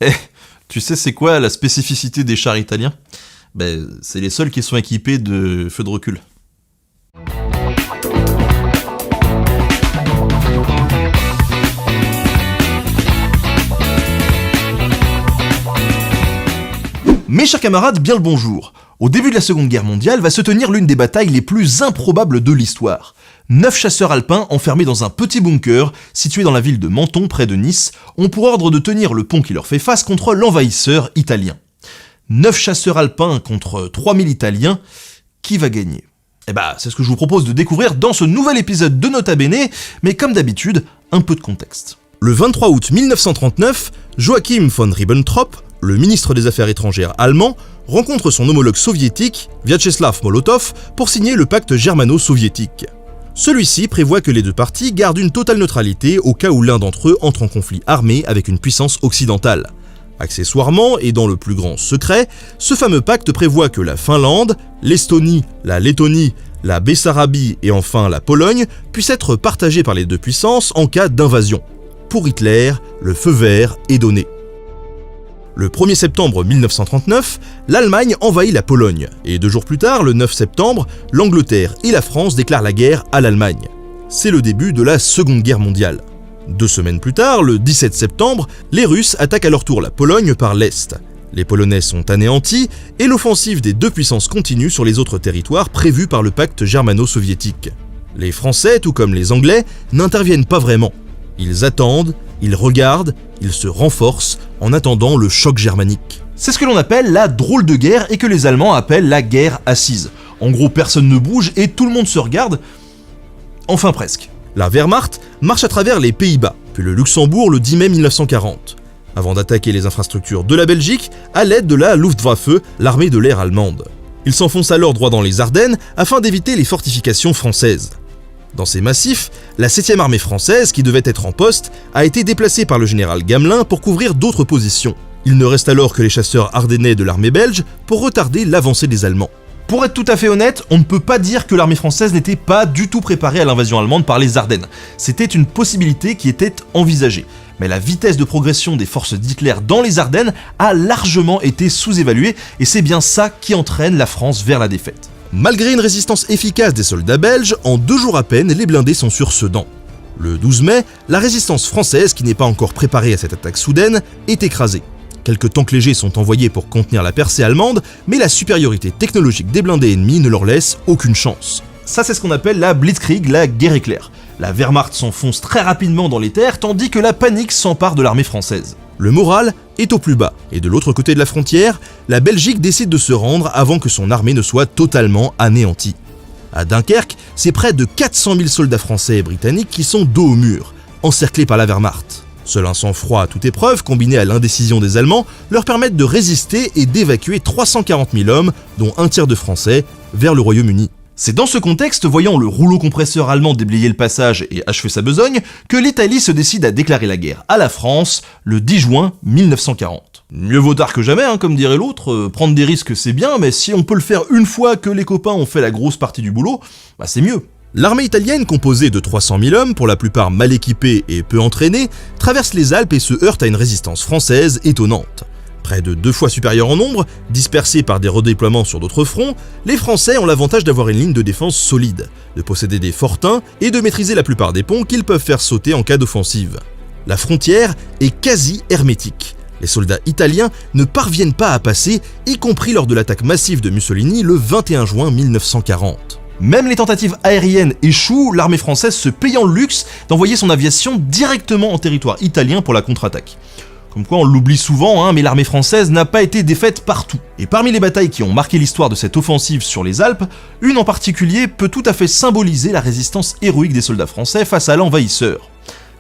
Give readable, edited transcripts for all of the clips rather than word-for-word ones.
Eh, tu sais c'est quoi la spécificité des chars italiens? C'est les seuls qui sont équipés de feux de recul. Mes chers camarades, bien le bonjour. Au début de la Seconde Guerre mondiale va se tenir l'une des batailles les plus improbables de l'histoire. 9 chasseurs alpins enfermés dans un petit bunker situé dans la ville de Menton près de Nice ont pour ordre de tenir le pont qui leur fait face contre l'envahisseur italien. 9 chasseurs alpins contre 3000 Italiens, qui va gagner? C'est ce que je vous propose de découvrir dans ce nouvel épisode de Nota Bene, mais comme d'habitude, un peu de contexte. Le 23 août 1939, Joachim von Ribbentrop, le ministre des Affaires étrangères allemand, rencontre son homologue soviétique, Vyacheslav Molotov, pour signer le pacte germano-soviétique. Celui-ci prévoit que les deux parties gardent une totale neutralité au cas où l'un d'entre eux entre en conflit armé avec une puissance occidentale. Accessoirement, et dans le plus grand secret, ce fameux pacte prévoit que la Finlande, l'Estonie, la Lettonie, la Bessarabie et enfin la Pologne puissent être partagées par les deux puissances en cas d'invasion. Pour Hitler, le feu vert est donné. Le 1er septembre 1939, l'Allemagne envahit la Pologne, et 2 jours plus tard, le 9 septembre, l'Angleterre et la France déclarent la guerre à l'Allemagne. C'est le début de la Seconde Guerre mondiale. 2 semaines plus tard, le 17 septembre, les Russes attaquent à leur tour la Pologne par l'Est. Les Polonais sont anéantis, et l'offensive des deux puissances continue sur les autres territoires prévus par le pacte germano-soviétique. Les Français, tout comme les Anglais, n'interviennent pas vraiment. Ils attendent, ils regardent, ils se renforcent en attendant le choc germanique. C'est ce que l'on appelle la drôle de guerre et que les Allemands appellent la guerre assise. En gros, personne ne bouge et tout le monde se regarde. Enfin presque. La Wehrmacht marche à travers les Pays-Bas, puis le Luxembourg le 10 mai 1940, avant d'attaquer les infrastructures de la Belgique à l'aide de la Luftwaffe, l'armée de l'air allemande. Ils s'enfoncent alors droit dans les Ardennes afin d'éviter les fortifications françaises. Dans ces massifs, la 7e armée française, qui devait être en poste, a été déplacée par le général Gamelin pour couvrir d'autres positions. Il ne reste alors que les chasseurs ardennais de l'armée belge pour retarder l'avancée des Allemands. Pour être tout à fait honnête, on ne peut pas dire que l'armée française n'était pas du tout préparée à l'invasion allemande par les Ardennes. C'était une possibilité qui était envisagée. Mais la vitesse de progression des forces d'Hitler dans les Ardennes a largement été sous-évaluée, et c'est bien ça qui entraîne la France vers la défaite. Malgré une résistance efficace des soldats belges, en 2 jours à peine, les blindés sont sur Sedan. Le 12 mai, la résistance française, qui n'est pas encore préparée à cette attaque soudaine, est écrasée. Quelques tanks légers sont envoyés pour contenir la percée allemande, mais la supériorité technologique des blindés ennemis ne leur laisse aucune chance. Ça, c'est ce qu'on appelle la Blitzkrieg, la guerre éclair. La Wehrmacht s'enfonce très rapidement dans les terres, tandis que la panique s'empare de l'armée française. Le moral est au plus bas, et de l'autre côté de la frontière, la Belgique décide de se rendre avant que son armée ne soit totalement anéantie. À Dunkerque, c'est près de 400 000 soldats français et britanniques qui sont dos au mur, encerclés par la Wehrmacht. Seul un sang-froid à toute épreuve, combiné à l'indécision des Allemands, leur permettent de résister et d'évacuer 340 000 hommes, dont un tiers de Français, vers le Royaume-Uni. C'est dans ce contexte, voyant le rouleau compresseur allemand déblayer le passage et achever sa besogne, que l'Italie se décide à déclarer la guerre à la France le 10 juin 1940. Mieux vaut tard que jamais, comme dirait l'autre, prendre des risques c'est bien, mais si on peut le faire une fois que les copains ont fait la grosse partie du boulot, c'est mieux. L'armée italienne, composée de 300 000 hommes, pour la plupart mal équipés et peu entraînés, traverse les Alpes et se heurte à une résistance française étonnante. Près de 2 fois supérieurs en nombre, dispersés par des redéploiements sur d'autres fronts, les Français ont l'avantage d'avoir une ligne de défense solide, de posséder des fortins et de maîtriser la plupart des ponts qu'ils peuvent faire sauter en cas d'offensive. La frontière est quasi hermétique. Les soldats italiens ne parviennent pas à passer, y compris lors de l'attaque massive de Mussolini le 21 juin 1940. Même les tentatives aériennes échouent, l'armée française se payant le luxe d'envoyer son aviation directement en territoire italien pour la contre-attaque. Comme quoi on l'oublie souvent, mais l'armée française n'a pas été défaite partout. Et parmi les batailles qui ont marqué l'histoire de cette offensive sur les Alpes, une en particulier peut tout à fait symboliser la résistance héroïque des soldats français face à l'envahisseur.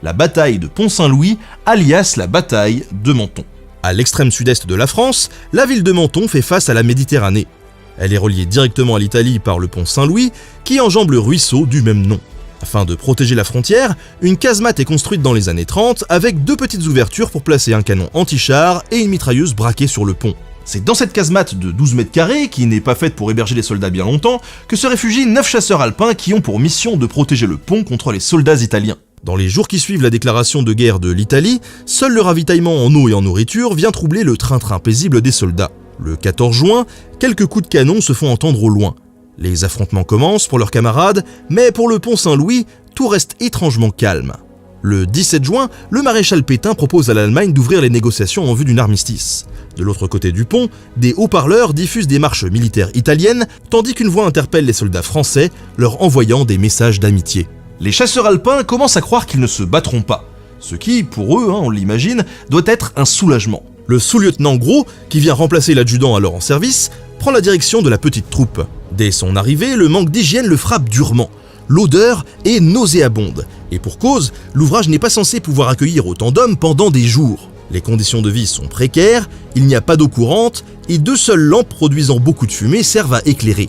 La bataille de Pont-Saint-Louis, alias la bataille de Menton. À l'extrême sud-est de la France, la ville de Menton fait face à la Méditerranée. Elle est reliée directement à l'Italie par le pont Saint-Louis, qui enjambe le ruisseau du même nom. Afin de protéger la frontière, une casemate est construite dans les années 30 avec 2 petites ouvertures pour placer un canon anti-char et une mitrailleuse braquée sur le pont. C'est dans cette casemate de 12 mètres carrés, qui n'est pas faite pour héberger les soldats bien longtemps, que se réfugient 9 chasseurs alpins qui ont pour mission de protéger le pont contre les soldats italiens. Dans les jours qui suivent la déclaration de guerre de l'Italie, seul le ravitaillement en eau et en nourriture vient troubler le train-train paisible des soldats. Le 14 juin, quelques coups de canon se font entendre au loin. Les affrontements commencent pour leurs camarades, mais pour le pont Saint-Louis, tout reste étrangement calme. Le 17 juin, le maréchal Pétain propose à l'Allemagne d'ouvrir les négociations en vue d'une armistice. De l'autre côté du pont, des haut-parleurs diffusent des marches militaires italiennes, tandis qu'une voix interpelle les soldats français, leur envoyant des messages d'amitié. Les chasseurs alpins commencent à croire qu'ils ne se battront pas, ce qui, pour eux, on l'imagine, doit être un soulagement. Le sous-lieutenant Gros, qui vient remplacer l'adjudant alors en service, prend la direction de la petite troupe. Dès son arrivée, le manque d'hygiène le frappe durement. L'odeur est nauséabonde, et pour cause, l'ouvrage n'est pas censé pouvoir accueillir autant d'hommes pendant des jours. Les conditions de vie sont précaires, il n'y a pas d'eau courante, et 2 seules lampes produisant beaucoup de fumée servent à éclairer.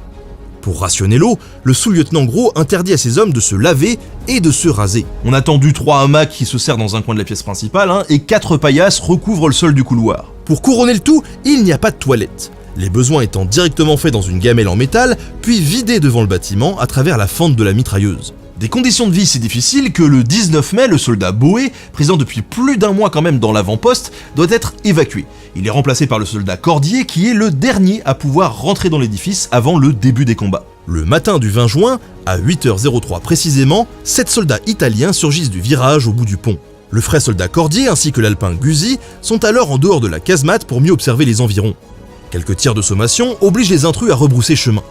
Pour rationner l'eau, le sous-lieutenant Gros interdit à ses hommes de se laver et de se raser. On a tendu 3 hamacs qui se serrent dans un coin de la pièce principale, et 4 paillasses recouvrent le sol du couloir. Pour couronner le tout, il n'y a pas de toilette. Les besoins étant directement faits dans une gamelle en métal, puis vidés devant le bâtiment à travers la fente de la mitrailleuse. Des conditions de vie si difficiles que le 19 mai, le soldat Boé, présent depuis plus d'1 mois quand même dans l'avant-poste, doit être évacué. Il est remplacé par le soldat Cordier qui est le dernier à pouvoir rentrer dans l'édifice avant le début des combats. Le matin du 20 juin, à 8h03 précisément, 7 soldats italiens surgissent du virage au bout du pont. Le frais soldat Cordier ainsi que l'alpin Guzzi sont alors en dehors de la casemate pour mieux observer les environs. Quelques tirs de sommation obligent les intrus à rebrousser chemin.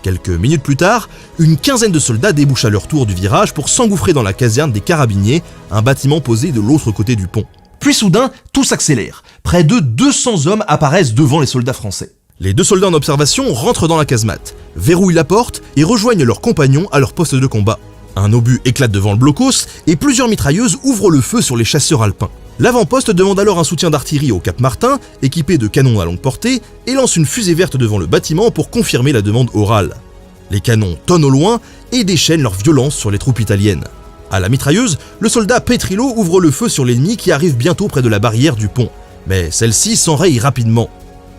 Quelques minutes plus tard, une quinzaine de soldats débouchent à leur tour du virage pour s'engouffrer dans la caserne des carabiniers, un bâtiment posé de l'autre côté du pont. Puis soudain, tout s'accélère. Près de 200 hommes apparaissent devant les soldats français. Les 2 soldats en observation rentrent dans la casemate, verrouillent la porte et rejoignent leurs compagnons à leur poste de combat. Un obus éclate devant le blocos et plusieurs mitrailleuses ouvrent le feu sur les chasseurs alpins. L'avant-poste demande alors un soutien d'artillerie au Cap Martin, équipé de canons à longue portée, et lance une fusée verte devant le bâtiment pour confirmer la demande orale. Les canons tonnent au loin et déchaînent leur violence sur les troupes italiennes. À la mitrailleuse, le soldat Petrillo ouvre le feu sur l'ennemi qui arrive bientôt près de la barrière du pont. Mais celle-ci s'enraye rapidement.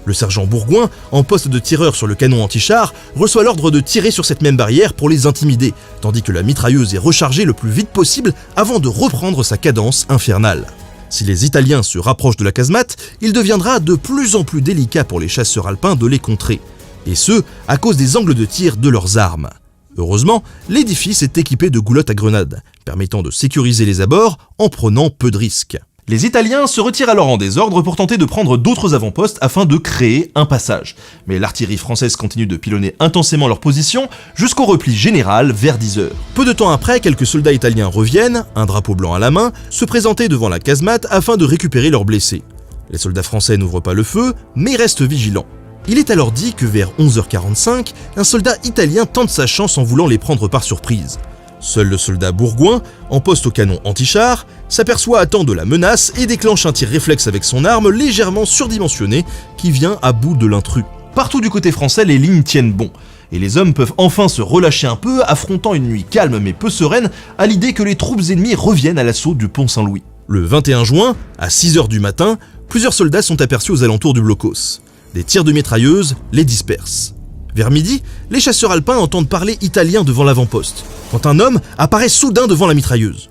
Le sergent Bourgoin, en poste de tireur sur le canon anti-char, reçoit l'ordre de tirer sur cette même barrière pour les intimider, tandis que la mitrailleuse est rechargée le plus vite possible avant de reprendre sa cadence infernale. Si les Italiens se rapprochent de la casemate, il deviendra de plus en plus délicat pour les chasseurs alpins de les contrer, et ce, à cause des angles de tir de leurs armes. Heureusement, l'édifice est équipé de goulottes à grenades, permettant de sécuriser les abords en prenant peu de risques. Les Italiens se retirent alors en désordre pour tenter de prendre d'autres avant-postes afin de créer un passage. Mais l'artillerie française continue de pilonner intensément leur position jusqu'au repli général vers 10h. Peu de temps après, quelques soldats italiens reviennent, un drapeau blanc à la main, se présenter devant la casemate afin de récupérer leurs blessés. Les soldats français n'ouvrent pas le feu, mais restent vigilants. Il est alors dit que vers 11h45, un soldat italien tente sa chance en voulant les prendre par surprise. Seul le soldat Bourgoin, en poste au canon anti-char, s'aperçoit à temps de la menace et déclenche un tir réflexe avec son arme légèrement surdimensionnée qui vient à bout de l'intrus. Partout du côté français, les lignes tiennent bon, et les hommes peuvent enfin se relâcher un peu, affrontant une nuit calme mais peu sereine à l'idée que les troupes ennemies reviennent à l'assaut du pont Saint-Louis. Le 21 juin, à 6h du matin, plusieurs soldats sont aperçus aux alentours du blocos. Des tirs de mitrailleuses les dispersent. Vers midi, les chasseurs alpins entendent parler italien devant l'avant-poste, quand un homme apparaît soudain devant la mitrailleuse.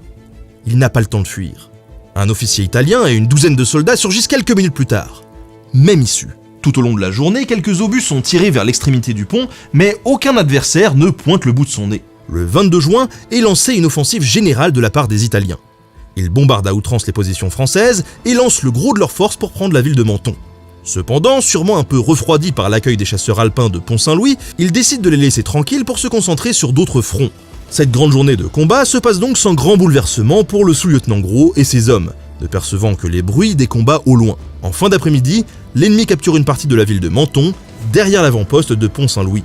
Il n'a pas le temps de fuir. Un officier italien et une douzaine de soldats surgissent quelques minutes plus tard. Même issue. Tout au long de la journée, quelques obus sont tirés vers l'extrémité du pont, mais aucun adversaire ne pointe le bout de son nez. Le 22 juin est lancée une offensive générale de la part des Italiens. Ils bombardent à outrance les positions françaises et lancent le gros de leurs forces pour prendre la ville de Menton. Cependant, sûrement un peu refroidis par l'accueil des chasseurs alpins de Pont-Saint-Louis, ils décident de les laisser tranquilles pour se concentrer sur d'autres fronts. Cette grande journée de combat se passe donc sans grand bouleversement pour le sous-lieutenant Gros et ses hommes, ne percevant que les bruits des combats au loin. En fin d'après-midi, l'ennemi capture une partie de la ville de Menton, derrière l'avant-poste de Pont-Saint-Louis.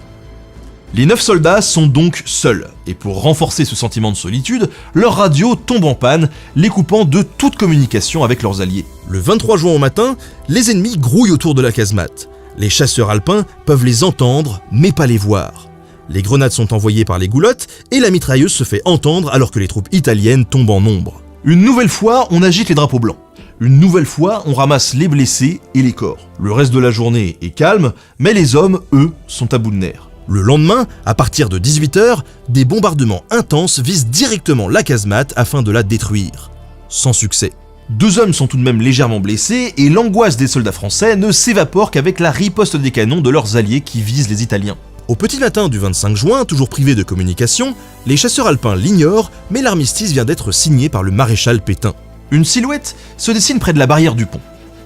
Les 9 soldats sont donc seuls, et pour renforcer ce sentiment de solitude, leur radio tombe en panne, les coupant de toute communication avec leurs alliés. Le 23 juin au matin, les ennemis grouillent autour de la casemate. Les chasseurs alpins peuvent les entendre, mais pas les voir. Les grenades sont envoyées par les goulottes, et la mitrailleuse se fait entendre alors que les troupes italiennes tombent en nombre. Une nouvelle fois, on agite les drapeaux blancs. Une nouvelle fois, on ramasse les blessés et les corps. Le reste de la journée est calme, mais les hommes, eux, sont à bout de nerfs. Le lendemain, à partir de 18h, des bombardements intenses visent directement la casemate afin de la détruire. Sans succès. 2 hommes sont tout de même légèrement blessés et l'angoisse des soldats français ne s'évapore qu'avec la riposte des canons de leurs alliés qui visent les Italiens. Au petit matin du 25 juin, toujours privés de communication, les chasseurs alpins l'ignorent, mais l'armistice vient d'être signé par le maréchal Pétain. Une silhouette se dessine près de la barrière du pont,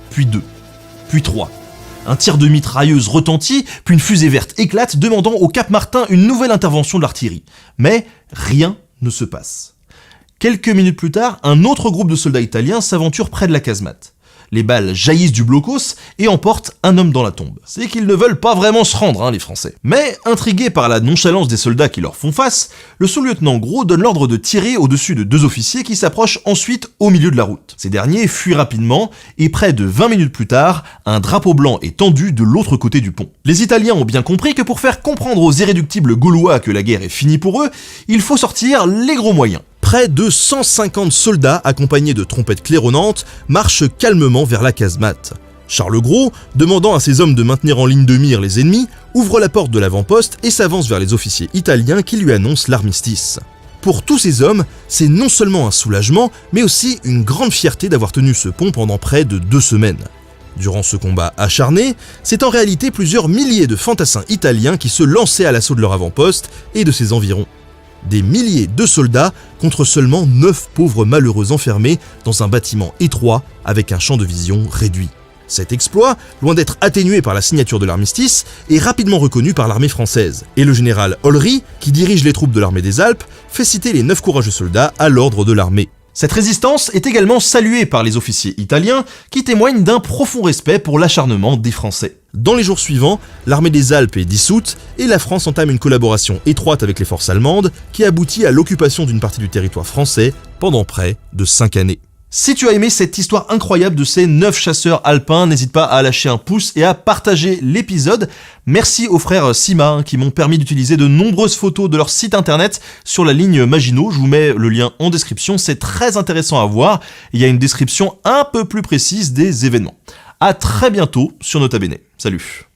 puis 2, puis 3. Un tir de mitrailleuse retentit, puis une fusée verte éclate, demandant au Cap Martin une nouvelle intervention de l'artillerie. Mais rien ne se passe. Quelques minutes plus tard, un autre groupe de soldats italiens s'aventure près de la casemate. Les balles jaillissent du blocos et emportent un homme dans la tombe. C'est qu'ils ne veulent pas vraiment se rendre, les Français. Mais, intrigués par la nonchalance des soldats qui leur font face, le sous-lieutenant Gros donne l'ordre de tirer au-dessus de 2 officiers qui s'approchent ensuite au milieu de la route. Ces derniers fuient rapidement et près de 20 minutes plus tard, un drapeau blanc est tendu de l'autre côté du pont. Les Italiens ont bien compris que pour faire comprendre aux irréductibles Gaulois que la guerre est finie pour eux, il faut sortir les gros moyens. Près de 150 soldats accompagnés de trompettes claironnantes marchent calmement vers la casemate. Charles Gros, demandant à ses hommes de maintenir en ligne de mire les ennemis, ouvre la porte de l'avant-poste et s'avance vers les officiers italiens qui lui annoncent l'armistice. Pour tous ces hommes, c'est non seulement un soulagement, mais aussi une grande fierté d'avoir tenu ce pont pendant près de 2 semaines. Durant ce combat acharné, c'est en réalité plusieurs milliers de fantassins italiens qui se lançaient à l'assaut de leur avant-poste et de ses environs. Des milliers de soldats contre seulement 9 pauvres malheureux enfermés dans un bâtiment étroit avec un champ de vision réduit. Cet exploit, loin d'être atténué par la signature de l'armistice, est rapidement reconnu par l'armée française. Et le général Olry, qui dirige les troupes de l'armée des Alpes, fait citer les 9 courageux soldats à l'ordre de l'armée. Cette résistance est également saluée par les officiers italiens qui témoignent d'un profond respect pour l'acharnement des Français. Dans les jours suivants, l'armée des Alpes est dissoute et la France entame une collaboration étroite avec les forces allemandes qui aboutit à l'occupation d'une partie du territoire français pendant près de 5 années. Si tu as aimé cette histoire incroyable de ces 9 chasseurs alpins, n'hésite pas à lâcher un pouce et à partager l'épisode. Merci aux frères Sima qui m'ont permis d'utiliser de nombreuses photos de leur site internet sur la ligne Maginot. Je vous mets le lien en description, c'est très intéressant à voir. Il y a une description un peu plus précise des événements. À très bientôt sur Nota Bene. Salut.